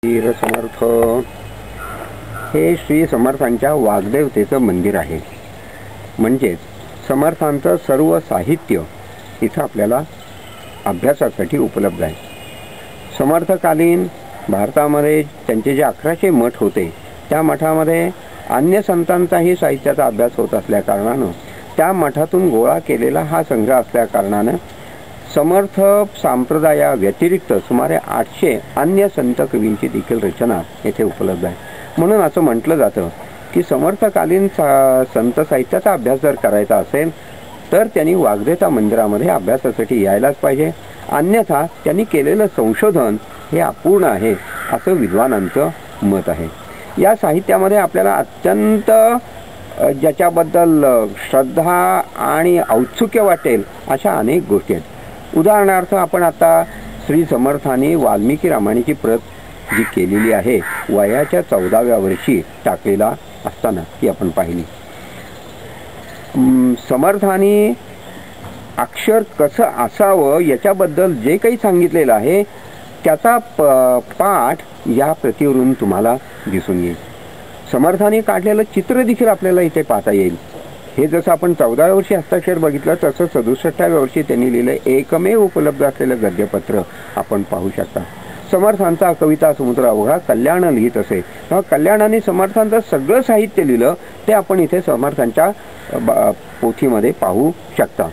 वीर समर्थ हे श्री समर्थांच्या वाग्देवतेचं मंदिर आहे. म्हणजेच समर्थांचं सर्व साहित्य इथं आपल्याला अभ्यासासाठी उपलब्ध आहे. समर्थकालीन भारतामध्ये त्यांचे जे 1100 मठ होते त्या मठामध्ये अन्य संतांचाही साहित्याचा अभ्यास होत असल्या कारणानं त्या मठातून गोळा केलेला हा संग्रह असल्या कारणानं समर्थ संप्रदाया व्यतिरिक्त सुमारे 800 अन्य संत कवींची देखील रचना येथे उपलब्ध आहे. म्हणून असं म्हटलं जातं की समर्थकालीन संत साहित्याचा अभ्यास जर करायचा असेल तर त्यांनी वाग्देवता मंदिरामध्ये अभ्यासासाठी यायलाच पाहिजे, अन्यथा त्यांनी केलेलं संशोधन हे अपूर्ण आहे असं विद्वानांचं मत आहे. या साहित्यामध्ये आपल्याला अत्यंत ज्याच्याबद्दल श्रद्धा आणि औत्सुक्य वाटेल अशा अनेक गोष्टी आहेत. उदाहरणार्थ आपण आता श्री समर्थांनी वाल्मिकी रामायणाची प्रत जी केलेली आहे वयाच्या 14व्या वर्षी टाकलेला असताना ती आपण पाहिली. समर्थांनी अक्षर कसं असावं याच्याबद्दल जे काही सांगितलेलं आहे त्याचा पाठ या प्रतीवरून तुम्हाला दिसून येईल. समर्थांनी काढलेलं चित्र देखील आपल्याला इथे पाहता येईल. हे जसं आपण 14व्या वर्षी हस्ताक्षर बघितलं तसं 67व्या वर्षी त्यांनी लिहिलं एकमेव उपलब्ध असलेलं गद्यपत्र आपण पाहू शकता. समर्थांचा कविता समुद्र अवघा कल्याण लिहित असे. कल्याणाने समर्थांचं सगळं साहित्य लिहिलं ते आपण इथे समर्थांच्या पोथीमध्ये पाहू शकता.